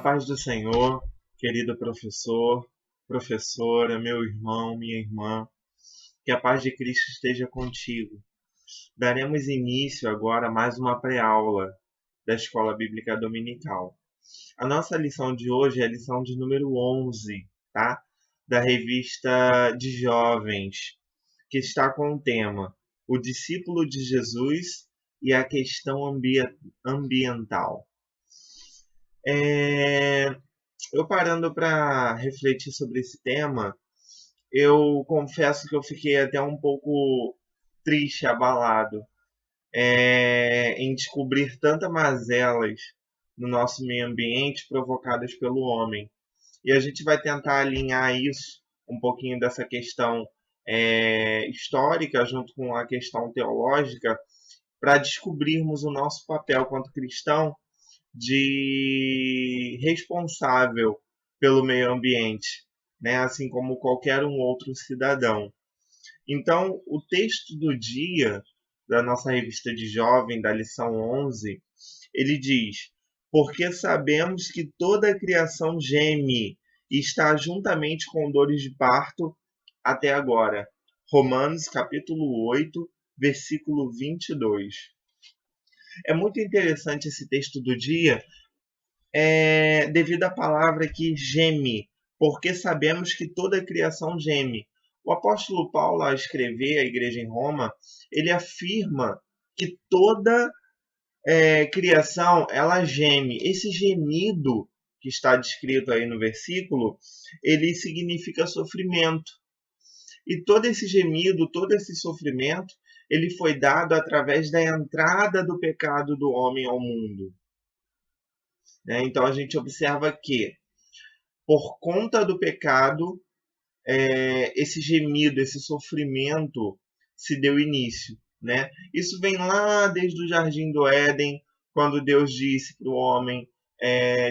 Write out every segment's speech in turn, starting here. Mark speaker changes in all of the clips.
Speaker 1: paz do Senhor, querido professor, professora, meu irmão, minha irmã, que a paz de Cristo esteja contigo. Daremos início agora a mais uma pré-aula da Escola Bíblica Dominical. A nossa lição de hoje é a lição de número 11, tá? Da revista de jovens, que está com o tema O Discípulo de Jesus e a Questão Ambiental. Eu parando para refletir sobre esse tema, eu confesso que eu fiquei até um pouco triste, abalado, em descobrir tantas mazelas no nosso meio ambiente provocadas pelo homem. E a gente vai tentar alinhar isso, um pouquinho dessa questão histórica, junto com a questão teológica, para descobrirmos o nosso papel quanto cristão de responsável pelo meio ambiente, né? Assim como qualquer um outro cidadão. Então, o texto do dia da nossa revista de jovem, da lição 11, ele diz: porque sabemos que toda a criação geme e está juntamente com dores de parto até agora. Romanos capítulo 8, versículo 22. É muito interessante esse texto do dia, devido à palavra que geme, porque sabemos que toda a criação geme. O apóstolo Paulo, ao escrever à igreja em Roma, ele afirma que toda criação ela geme. Esse gemido que está descrito aí no versículo, ele significa sofrimento. E todo esse gemido, todo esse sofrimento, ele foi dado através da entrada do pecado do homem ao mundo. Então a gente observa que, por conta do pecado, esse gemido, esse sofrimento se deu início. Isso vem lá desde o Jardim do Éden, quando Deus disse para o homem: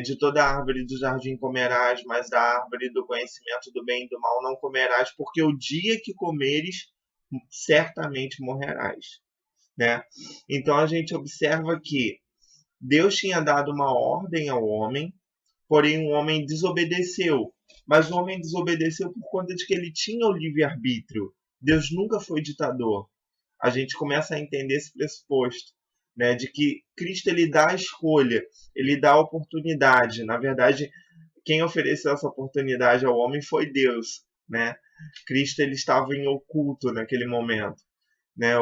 Speaker 1: de toda árvore do jardim comerás, mas da árvore do conhecimento do bem e do mal não comerás, porque o dia que comeres, certamente morrerás. Então a gente observa que Deus tinha dado uma ordem ao homem, porém o homem desobedeceu. Mas o homem desobedeceu por conta de que ele tinha o livre-arbítrio. Deus nunca foi ditador. A gente começa a entender esse pressuposto, de que Cristo ele dá a escolha, ele dá a oportunidade. Na verdade, quem ofereceu essa oportunidade ao homem foi Deus. Cristo ele estava em oculto naquele momento.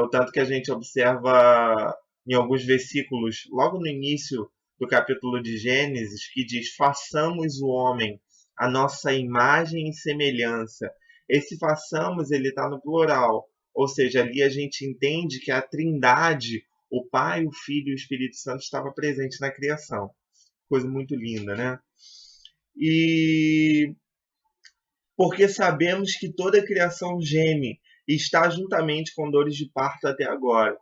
Speaker 1: O tanto que a gente observa em alguns versículos, logo no início do capítulo de Gênesis, que diz: façamos o homem a nossa imagem e semelhança. Esse façamos, ele está no plural, ou seja, ali a gente entende que a Trindade, o Pai, o Filho e o Espírito Santo, estava presente na criação. Coisa muito linda, né? E porque sabemos que toda a criação geme e está juntamente com dores de parto até agora.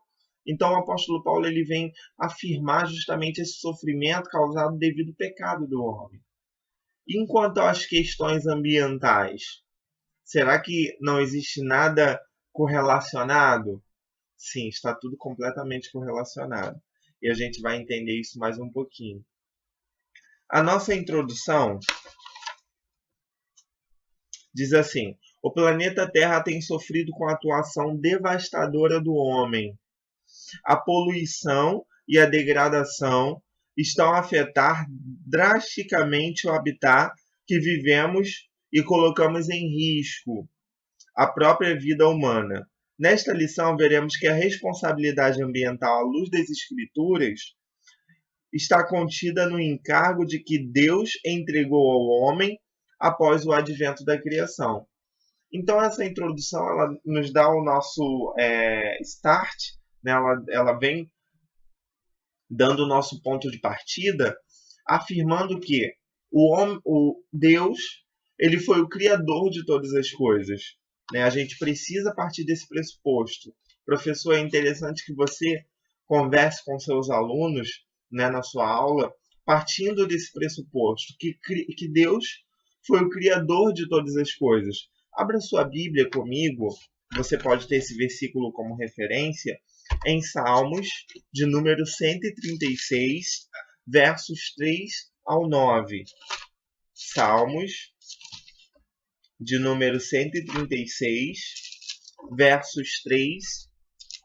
Speaker 1: Então o apóstolo Paulo ele vem afirmar justamente esse sofrimento causado devido ao pecado do homem. Enquanto às questões ambientais, será que não existe nada correlacionado? Sim, está tudo completamente correlacionado. E a gente vai entender isso mais um pouquinho. A nossa introdução diz assim: o planeta Terra tem sofrido com a atuação devastadora do homem. A poluição e a degradação estão a afetar drasticamente o habitat que vivemos e colocamos em risco a própria vida humana. Nesta lição, veremos que a responsabilidade ambiental à luz das Escrituras está contida no encargo de que Deus entregou ao homem após o advento da criação. Então, essa introdução ela nos dá o nosso start, ela vem dando o nosso ponto de partida, afirmando que o Deus ele foi o criador de todas as coisas. A gente precisa partir desse pressuposto. Professor, é interessante que você converse com seus alunos na sua aula, partindo desse pressuposto, que Deus foi o criador de todas as coisas. Abra sua Bíblia comigo, você pode ter esse versículo como referência, em Salmos, de número 136, versos 3 ao 9. Salmos, de número 136, versos 3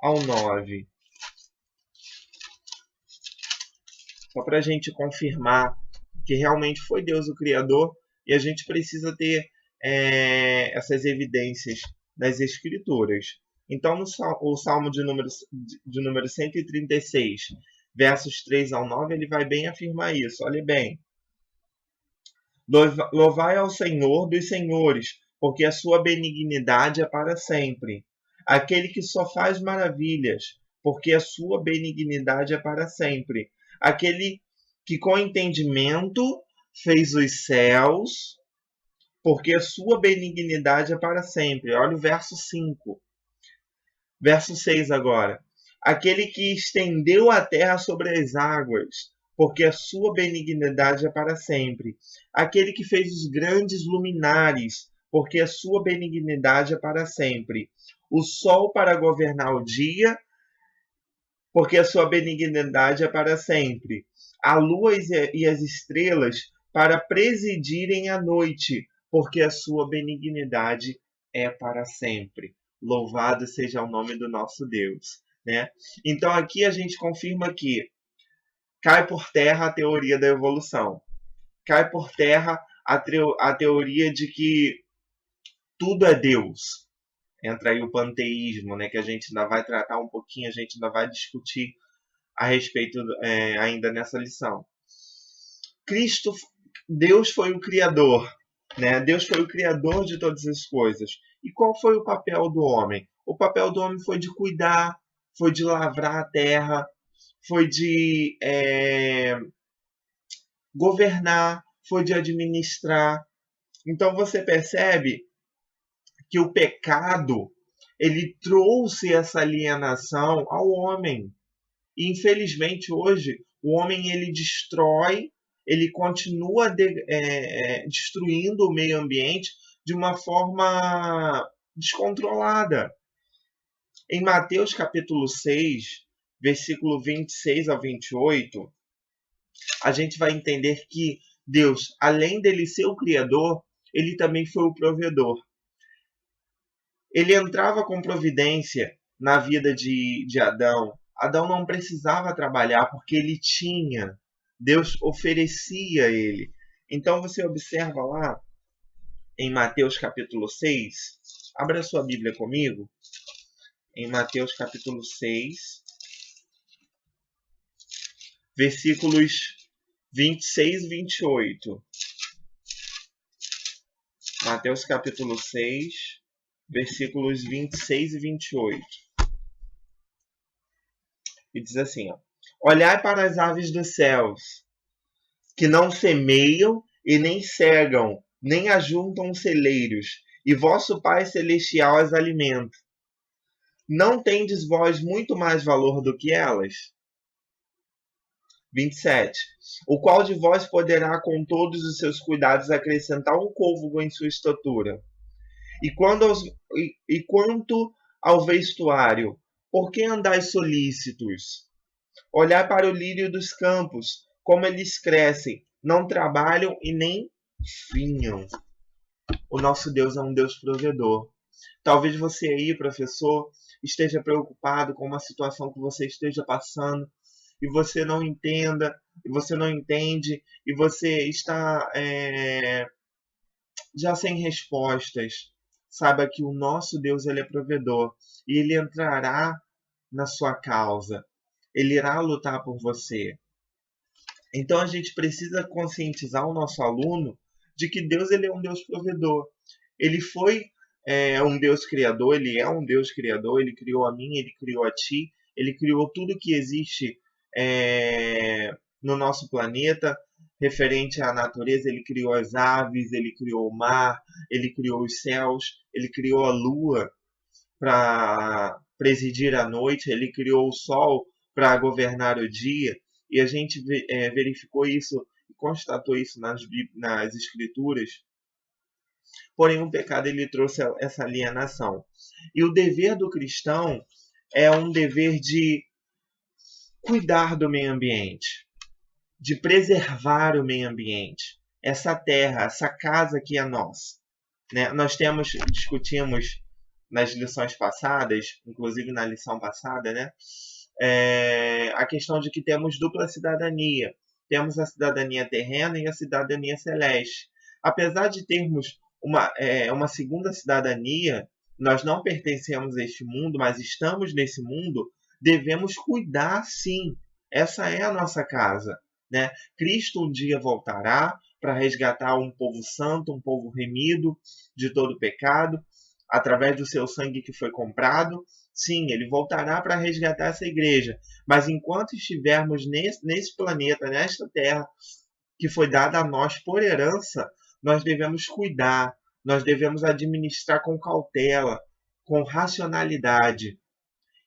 Speaker 1: ao 9. Só para a gente confirmar que realmente foi Deus o Criador, e a gente precisa ter essas evidências nas Escrituras. Então, o Salmo de número 136, versos 3 ao 9, ele vai bem afirmar isso. Olhe bem. Louvai ao Senhor dos senhores, porque a sua benignidade é para sempre. Aquele que só faz maravilhas, porque a sua benignidade é para sempre. Aquele que com entendimento fez os céus, porque a sua benignidade é para sempre. Olha o verso 5. Verso 6 agora. Aquele que estendeu a terra sobre as águas, porque a sua benignidade é para sempre. Aquele que fez os grandes luminares, porque a sua benignidade é para sempre. O sol para governar o dia, porque a sua benignidade é para sempre. A lua e as estrelas para presidirem a noite, porque a sua benignidade é para sempre. Louvado seja o nome do nosso Deus. Né? Então aqui a gente confirma que cai por terra a teoria da evolução. Cai por terra a teoria de que tudo é Deus. Entra aí o panteísmo, né, que a gente ainda vai tratar um pouquinho, a gente ainda vai discutir a respeito ainda nessa lição. Deus foi o Criador, né? Deus foi o Criador de todas as coisas. E qual foi o papel do homem? O papel do homem foi de cuidar, foi de lavrar a terra, foi de governar, foi de administrar. Então você percebe que o pecado ele trouxe essa alienação ao homem. E infelizmente hoje o homem ele destrói, ele continua destruindo o meio ambiente de uma forma descontrolada. Em Mateus capítulo 6, versículo 26 ao 28, a gente vai entender que Deus, além dele ser o Criador, ele também foi o provedor. Ele entrava com providência na vida de Adão. Adão não precisava trabalhar porque ele tinha. Deus oferecia a ele. Então você observa lá em Mateus capítulo 6. Abra sua Bíblia comigo. Em Mateus capítulo 6, versículos 26 e 28. Mateus capítulo 6, versículos 26 e 28. E diz assim, ó: Olhai para as aves dos céus, que não semeiam e nem cegam, nem ajuntam celeiros, e vosso Pai Celestial as alimenta. Não tendes vós muito mais valor do que elas? 27. O qual de vós poderá com todos os seus cuidados acrescentar um côvado em sua estatura? E quanto ao vestuário, por que andais solícitos? Olhai para o lírio dos campos, como eles crescem, não trabalham e nem finham. O nosso Deus é um Deus provedor. Talvez você aí, professor, esteja preocupado com uma situação que você esteja passando e você não entenda, e você não entende, e você está já sem respostas. Saiba que o nosso Deus ele é provedor e ele entrará na sua causa. Ele irá lutar por você. Então a gente precisa conscientizar o nosso aluno de que Deus ele é um Deus provedor. Ele foi um Deus criador, ele é um Deus criador, ele criou a mim, ele criou a ti, ele criou tudo que existe no nosso planeta, referente à natureza. Ele criou as aves, ele criou o mar, ele criou os céus, ele criou a lua para presidir a noite, ele criou o sol para governar o dia, e a gente verificou isso e constatou isso nas escrituras. Porém, o pecado ele trouxe essa alienação. E o dever do cristão é um dever de cuidar do meio ambiente. de preservar o meio ambiente. Essa terra, essa casa que é nossa. Né? Nós discutimos nas lições passadas, inclusive na lição passada, né? A questão de que temos dupla cidadania. Temos a cidadania terrena e a cidadania celeste. Apesar de termos uma segunda cidadania, nós não pertencemos a este mundo, mas estamos nesse mundo, devemos cuidar sim. Essa é a nossa casa. Né? Cristo um dia voltará para resgatar um povo santo, um povo remido de todo pecado, através do seu sangue que foi comprado. Sim, ele voltará para resgatar essa igreja. Mas enquanto estivermos nesse planeta, nesta terra, que foi dada a nós por herança, nós devemos cuidar, nós devemos administrar com cautela, com racionalidade.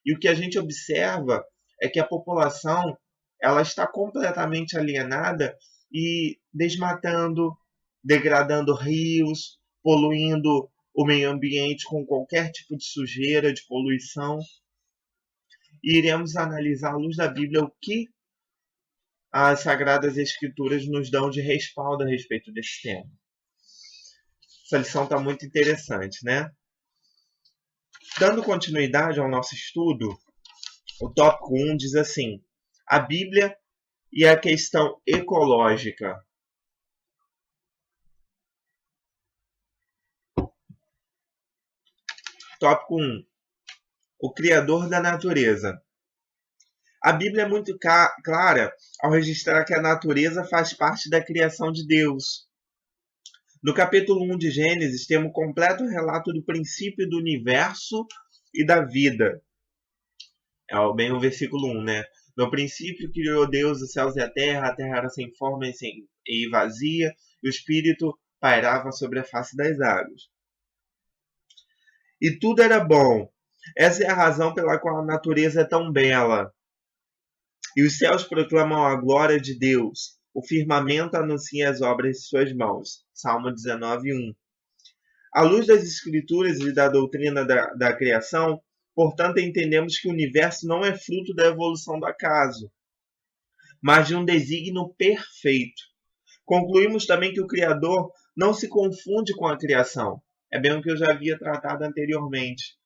Speaker 1: E o que a gente observa é que a população ela está completamente alienada e desmatando, degradando rios, poluindo o meio ambiente com qualquer tipo de sujeira, de poluição. E iremos analisar à luz da Bíblia o que as Sagradas Escrituras nos dão de respaldo a respeito desse tema. Essa lição está muito interessante, né? Dando continuidade ao nosso estudo, o tópico 1 diz assim: a Bíblia e a questão ecológica. Tópico 1. O Criador da natureza. A Bíblia é muito clara ao registrar que a natureza faz parte da criação de Deus. No capítulo 1 de Gênesis, temos um completo relato do princípio do universo e da vida. É bem o versículo 1, né? No princípio criou Deus os céus e a terra era sem forma e vazia, e o Espírito pairava sobre a face das águas. E tudo era bom. Essa é a razão pela qual a natureza é tão bela. E os céus proclamam a glória de Deus. O firmamento anuncia as obras de suas mãos. Salmo 19:1. À luz das Escrituras e da doutrina da criação, portanto, entendemos que o universo não é fruto da evolução do acaso, mas de um desígnio perfeito. Concluímos também que o Criador não se confunde com a criação. É bem o que eu já havia tratado anteriormente.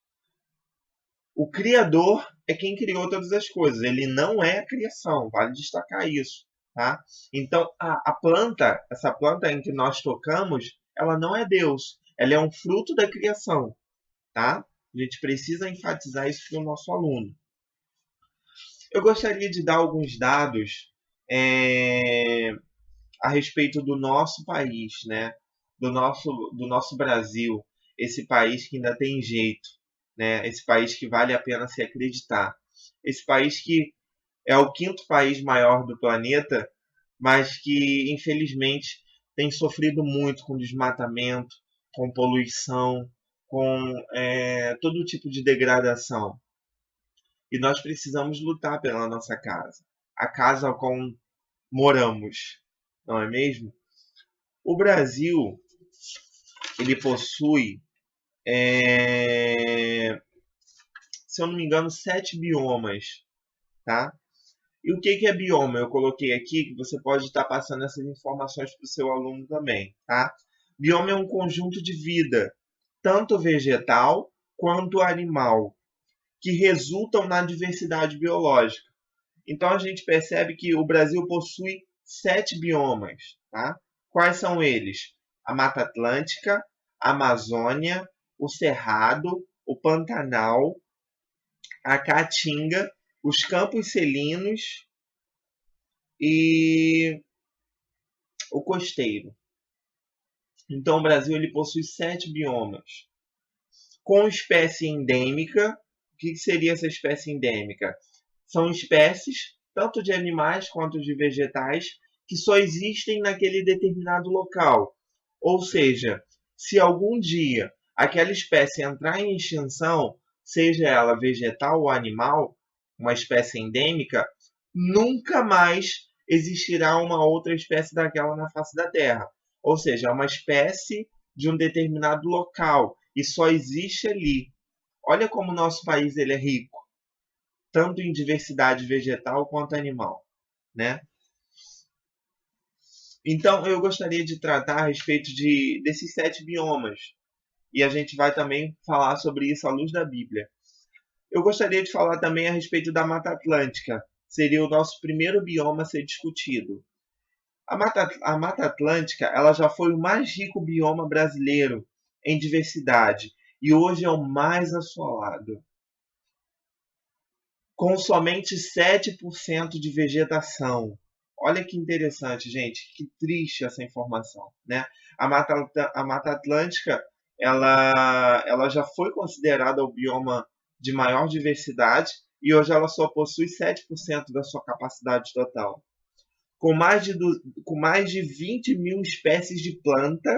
Speaker 1: O Criador é quem criou todas as coisas. Ele não é a criação. Vale destacar isso. Tá? Então, a planta, essa planta em que nós tocamos, ela não é Deus. Ela é um fruto da criação. Tá? A gente precisa enfatizar isso para o nosso aluno. Eu gostaria de dar alguns dados a respeito do nosso país, né? do nosso Brasil, esse país que ainda tem jeito, né? Esse país que vale a pena se acreditar. Esse país que é o quinto país maior do planeta, mas que, infelizmente, tem sofrido muito com desmatamento, com poluição, com todo tipo de degradação. E nós precisamos lutar pela nossa casa, a casa com moramos, não é mesmo? O Brasil, ele possui, se eu não me engano, 7 biomas, tá? E o que é bioma? Eu coloquei aqui que você pode estar passando essas informações para o seu aluno também, tá? Bioma é um conjunto de vida, tanto vegetal quanto animal, que resultam na diversidade biológica. Então a gente percebe que o Brasil possui 7 biomas, tá? Quais são eles? A Mata Atlântica, a Amazônia, o Cerrado, o Pantanal, a Caatinga, os Campos Salinos e o Costeiro. Então o Brasil ele possui 7 biomas. Com espécie endêmica, o que seria essa espécie endêmica? São espécies, tanto de animais quanto de vegetais, que só existem naquele determinado local. Ou seja, se algum dia aquela espécie entrar em extinção, seja ela vegetal ou animal, uma espécie endêmica, nunca mais existirá uma outra espécie daquela na face da Terra. Ou seja, é uma espécie de um determinado local e só existe ali. Olha como o nosso país ele é rico, tanto em diversidade vegetal quanto animal, né? Então, eu gostaria de tratar a respeito desses 7 biomas. E a gente vai também falar sobre isso à luz da Bíblia. Eu gostaria de falar também a respeito da Mata Atlântica. Seria o nosso primeiro bioma a ser discutido. A Mata Atlântica ela já foi o mais rico bioma brasileiro em diversidade e hoje é o mais assolado, com somente 7% de vegetação. Olha que interessante, gente, que triste essa informação, né? A Mata Atlântica ela já foi considerada o bioma de maior diversidade e hoje ela só possui 7% da sua capacidade total. Com mais de 20 mil espécies de planta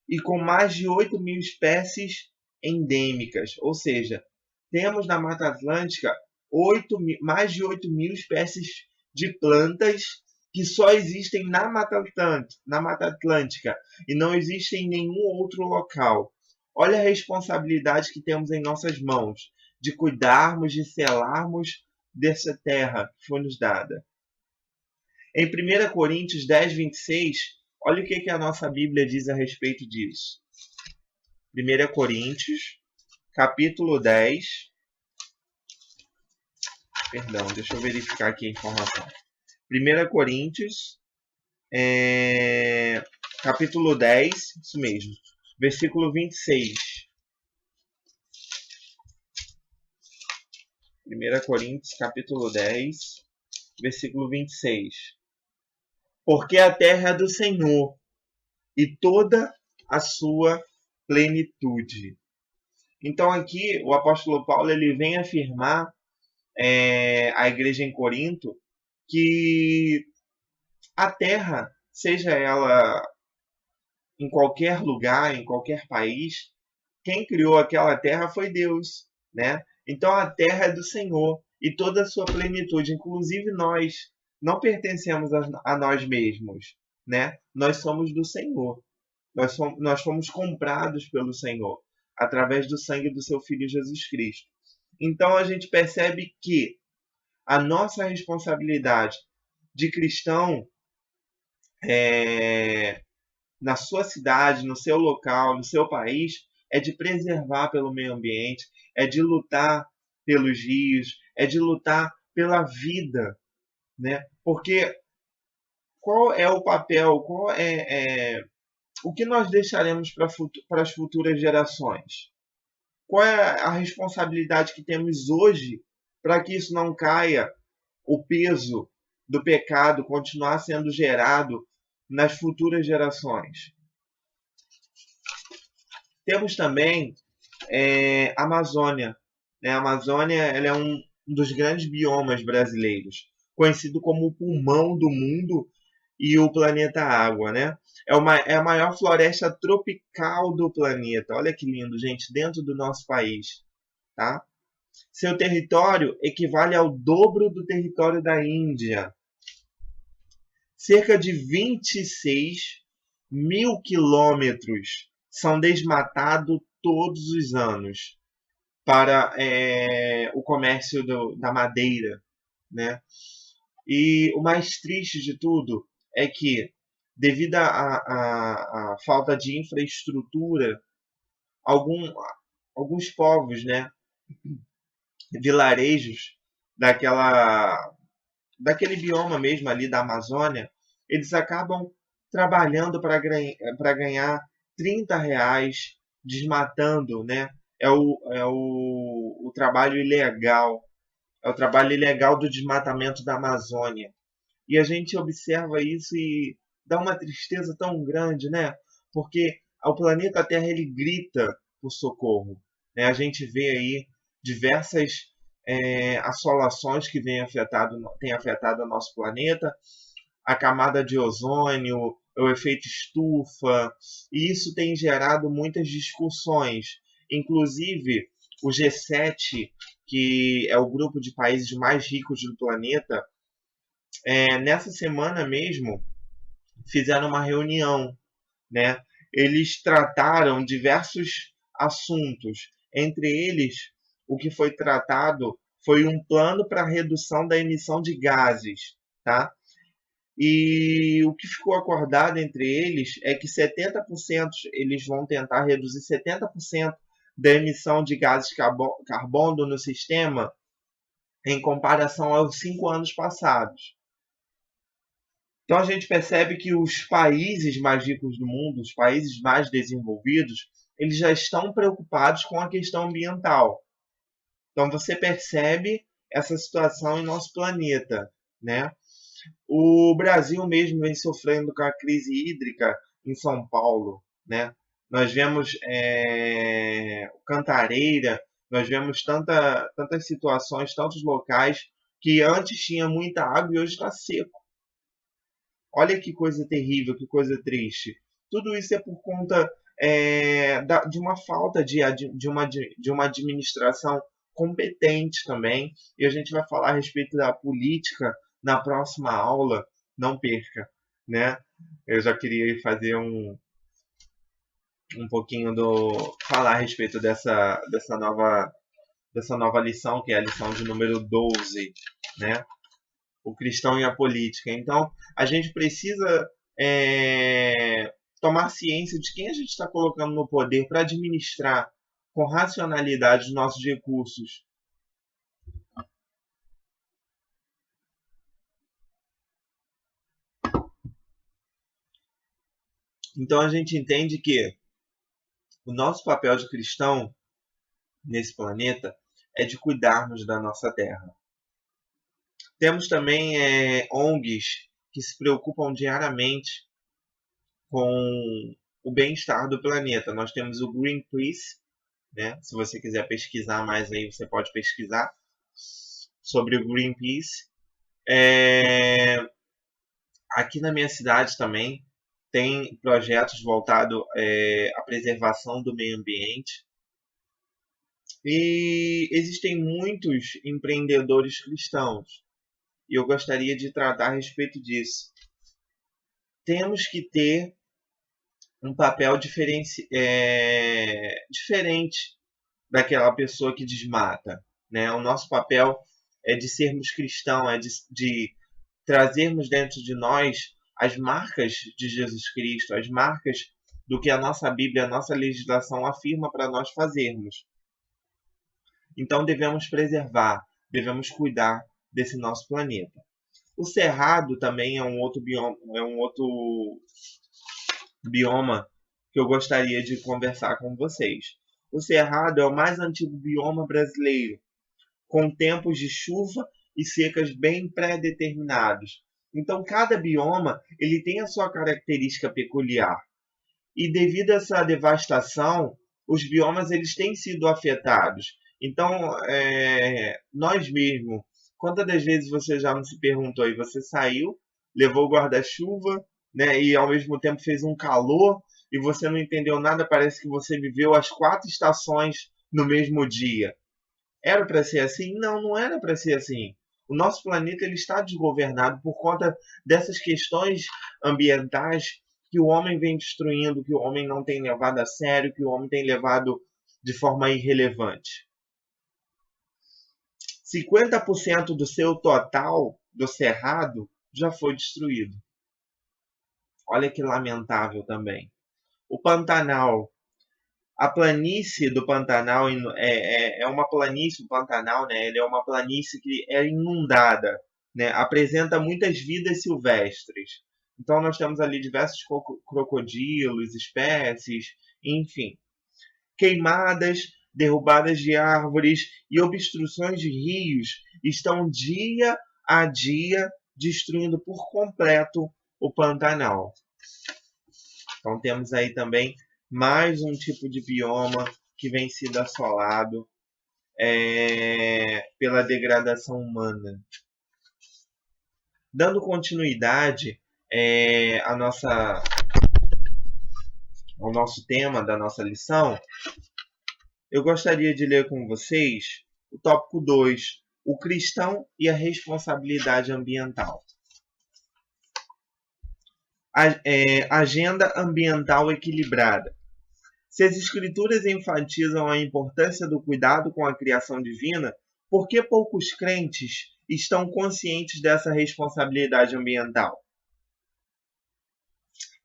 Speaker 1: e com mais de 8 mil espécies endêmicas. Ou seja, temos na Mata Atlântica mais de 8 mil espécies de plantas que só existem na Mata Atlântica e não existem em nenhum outro local. Olha a responsabilidade que temos em nossas mãos de cuidarmos, de selarmos dessa terra que foi nos dada. Em 1 Coríntios 10, 26, olha o que a nossa Bíblia diz a respeito disso. 1 Coríntios, capítulo 10. Perdão, deixa eu verificar aqui a informação. 1 Coríntios, capítulo 10, isso mesmo, versículo 26. 1 Coríntios, capítulo 10, versículo 26. Porque a terra é do Senhor e toda a sua plenitude. Então aqui o apóstolo Paulo ele vem afirmar à igreja em Corinto que a terra, seja ela em qualquer lugar, em qualquer país, quem criou aquela terra foi Deus, né? Então a terra é do Senhor e toda a sua plenitude, inclusive nós não pertencemos a nós mesmos, né? Nós somos do Senhor. Nós fomos comprados pelo Senhor através do sangue do seu Filho Jesus Cristo. Então a gente percebe que a nossa responsabilidade de cristão na sua cidade, no seu local, no seu país, é de preservar pelo meio ambiente, é de lutar pelos rios, é de lutar pela vida, né? Porque qual é o papel, o que nós deixaremos para as futuras gerações? Qual é a responsabilidade que temos hoje para que isso não caia, o peso do pecado continuar sendo gerado nas futuras gerações? Temos também a Amazônia. Né? A Amazônia ela é um dos grandes biomas brasileiros, conhecido como o pulmão do mundo e o planeta água. Né? É a maior floresta tropical do planeta. Olha que lindo, gente, dentro do nosso país. Tá? Seu território equivale ao dobro do território da Índia. Cerca de 26 mil quilômetros são desmatados todos os anos para o comércio da madeira. Né? E o mais triste de tudo é que, devido à falta de infraestrutura, alguns povos, né, vilarejos daquele bioma mesmo ali da Amazônia, eles acabam trabalhando para ganhar R$ 30 desmatando, né? É o trabalho ilegal, é o trabalho ilegal do desmatamento da Amazônia. E a gente observa isso e dá uma tristeza tão grande, né? Porque o planeta Terra ele grita por socorro. Né? A gente vê aí diversas assolações que têm afetado o nosso planeta, a camada de ozônio, o efeito estufa, e isso tem gerado muitas discussões. Inclusive, o G7, que é o grupo de países mais ricos do planeta, nessa semana mesmo fizeram uma reunião, né? Eles trataram diversos assuntos, entre eles o que foi tratado foi um plano para redução da emissão de gases, tá? E o que ficou acordado entre eles é que 70% eles vão tentar reduzir 70% da emissão de gases carbono no sistema em comparação aos 5 anos passados. Então a gente percebe que os países mais ricos do mundo, os países mais desenvolvidos, eles já estão preocupados com a questão ambiental. Então você percebe essa situação em nosso planeta, né? O Brasil mesmo vem sofrendo com a crise hídrica em São Paulo, né? Nós vemos Cantareira, nós vemos tantas situações, tantos locais que antes tinha muita água e hoje está seco. Olha que coisa terrível, que coisa triste. Tudo isso é por conta de uma falta de uma administração competente também. E a gente vai falar a respeito da política na próxima aula. Não perca, né? Eu já queria fazer um pouquinho falar a respeito dessa nova lição, que é a lição de número 12, né? O cristão e a política. Então, a gente precisa tomar ciência de quem a gente está colocando no poder para administrar com racionalidade os nossos recursos. Então, a gente entende que o nosso papel de cristão nesse planeta é de cuidarmos da nossa terra. Temos também ONGs que se preocupam diariamente com o bem-estar do planeta. Nós temos o Greenpeace, né? Se você quiser pesquisar mais aí, você pode pesquisar sobre o Greenpeace. Aqui na minha cidade também tem projetos voltados à preservação do meio ambiente. E existem muitos empreendedores cristãos. E eu gostaria de tratar a respeito disso. Temos que ter um papel diferente daquela pessoa que desmata, né? O nosso papel é de sermos cristãos, é de trazermos dentro de nós as marcas de Jesus Cristo, as marcas do que a nossa Bíblia, a nossa legislação afirma para nós fazermos. Então devemos preservar, devemos cuidar desse nosso planeta. O cerrado também é um outro bioma que eu gostaria de conversar com vocês. O cerrado é o mais antigo bioma brasileiro, com tempos de chuva e secas bem pré-determinados. Então, cada bioma ele tem a sua característica peculiar. E devido a essa devastação, os biomas eles têm sido afetados. Então, nós mesmos, quantas das vezes você já não se perguntou aí, você saiu, levou o guarda-chuva, né, e ao mesmo tempo fez um calor, e você não entendeu nada, parece que você viveu as 4 estações no mesmo dia. Era para ser assim? Não, não era para ser assim. O nosso planeta ele está desgovernado por conta dessas questões ambientais que o homem vem destruindo, que o homem não tem levado a sério, que o homem tem levado de forma irrelevante. 50% do seu total do cerrado já foi destruído. Olha que lamentável também. O Pantanal. A planície do Pantanal é uma planície, o Pantanal, né? Ele é uma planície que é inundada, né? Apresenta muitas vidas silvestres. Então nós temos ali diversos crocodilos, espécies, enfim. Queimadas, derrubadas de árvores e obstruções de rios estão dia a dia destruindo por completo o Pantanal. Então temos aí também mais um tipo de bioma que vem sendo assolado pela degradação humana. Dando continuidade ao nosso tema da nossa lição, eu gostaria de ler com vocês o tópico 2, o cristão e a responsabilidade ambiental. Agenda ambiental equilibrada. Se as Escrituras enfatizam a importância do cuidado com a criação divina, por que poucos crentes estão conscientes dessa responsabilidade ambiental?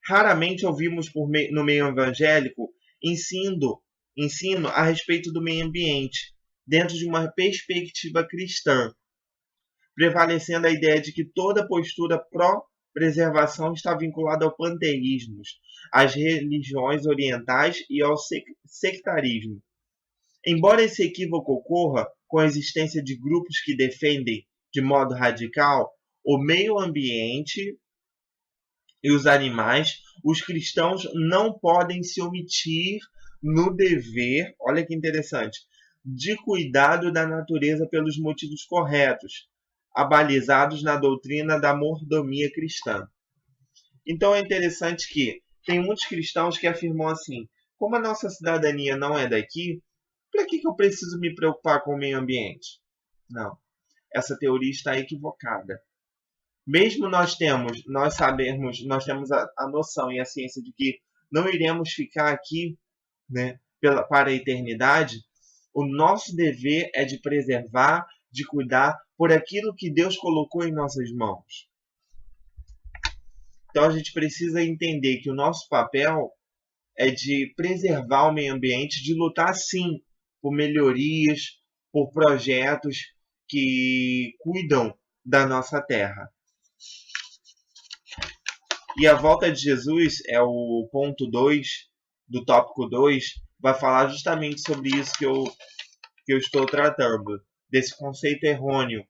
Speaker 1: Raramente ouvimos no meio evangélico ensino a respeito do meio ambiente, dentro de uma perspectiva cristã, prevalecendo a ideia de que toda postura pró-preservação está vinculada ao panteísmo, às religiões orientais e ao sectarismo. Embora esse equívoco ocorra com a existência de grupos que defendem de modo radical o meio ambiente e os animais, os cristãos não podem se omitir no dever, olha que interessante, de cuidado da natureza pelos motivos corretos, abalizados na doutrina da mordomia cristã. Então é interessante que tem muitos cristãos que afirmam assim: como a nossa cidadania não é daqui, para que eu preciso me preocupar com o meio ambiente? Não, essa teoria está equivocada. Mesmo nós temos a noção e a ciência de que não iremos ficar aqui, né, para a eternidade, o nosso dever é de preservar, de cuidar por aquilo que Deus colocou em nossas mãos. Então a gente precisa entender que o nosso papel é de preservar o meio ambiente, de lutar sim por melhorias, por projetos que cuidam da nossa terra. E a volta de Jesus é o ponto 2 do tópico 2, vai falar justamente sobre isso que eu estou tratando, desse conceito errôneo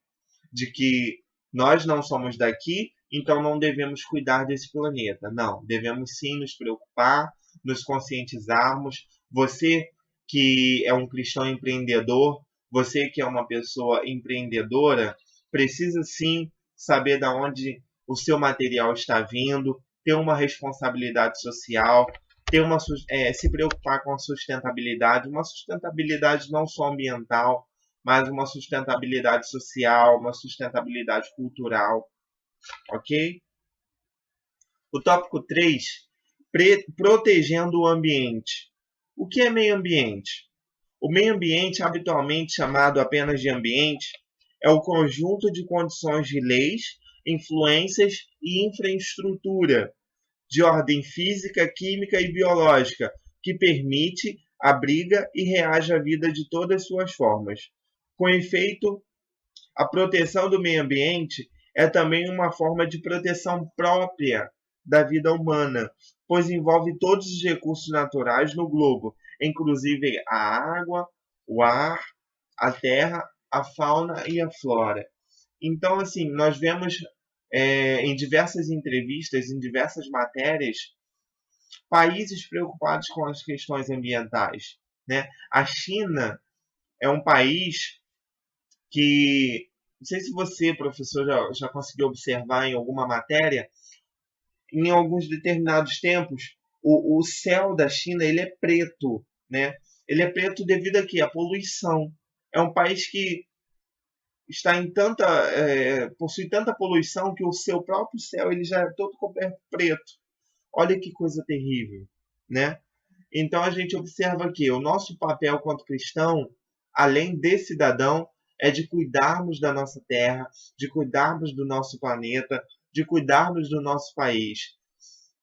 Speaker 1: de que nós não somos daqui, então não devemos cuidar desse planeta. Não, devemos sim nos preocupar, nos conscientizarmos. Você que é um cristão empreendedor, você que é uma pessoa empreendedora, precisa sim saber de onde o seu material está vindo, ter uma responsabilidade social, se preocupar com a sustentabilidade, uma sustentabilidade não só ambiental, mas uma sustentabilidade social, uma sustentabilidade cultural, ok? O tópico 3, protegendo o ambiente. O que é meio ambiente? O meio ambiente, habitualmente chamado apenas de ambiente, é o conjunto de condições de leis, influências e infraestrutura de ordem física, química e biológica que permite, abriga e reage à vida de todas suas formas. Com efeito, a proteção do meio ambiente é também uma forma de proteção própria da vida humana, pois envolve todos os recursos naturais no globo, inclusive a água, o ar, a terra, a fauna e a flora. Então, assim, nós vemos em diversas entrevistas, em diversas matérias, países preocupados com as questões ambientais, né? A China é um país que, não sei se você, professor, já conseguiu observar em alguma matéria, em alguns determinados tempos, o céu da China ele é preto, né? Ele é preto devido a quê? A poluição. É um país que está em possui tanta poluição que o seu próprio céu ele já é todo coberto preto. Olha que coisa terrível, né? Então a gente observa que o nosso papel quanto cristão, além de cidadão, é de cuidarmos da nossa terra, de cuidarmos do nosso planeta, de cuidarmos do nosso país.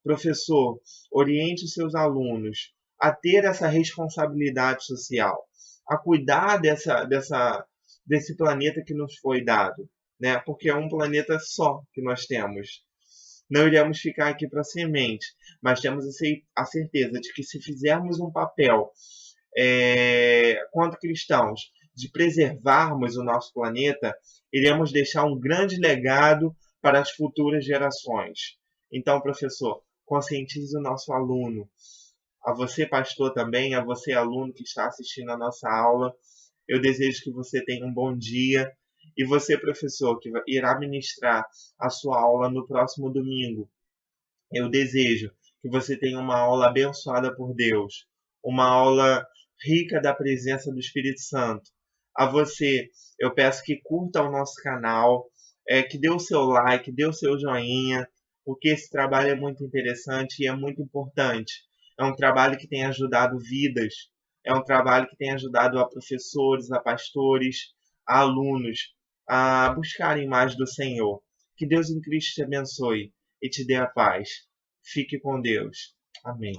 Speaker 1: Professor, oriente os seus alunos a ter essa responsabilidade social, a cuidar desse planeta que nos foi dado, né? Porque é um planeta só que nós temos. Não iremos ficar aqui para semente, mas temos a certeza de que se fizermos um papel quanto cristãos de preservarmos o nosso planeta, iremos deixar um grande legado para as futuras gerações. Então, professor, conscientize o nosso aluno. A você, pastor, também, a você, aluno que está assistindo a nossa aula, eu desejo que você tenha um bom dia. E você, professor, que irá ministrar a sua aula no próximo domingo, eu desejo que você tenha uma aula abençoada por Deus, uma aula rica da presença do Espírito Santo. A você, eu peço que curta o nosso canal, que dê o seu like, dê o seu joinha, porque esse trabalho é muito interessante e é muito importante. É um trabalho que tem ajudado vidas, é um trabalho que tem ajudado a professores, a pastores, a alunos a buscarem mais do Senhor. Que Deus em Cristo te abençoe e te dê a paz. Fique com Deus. Amém.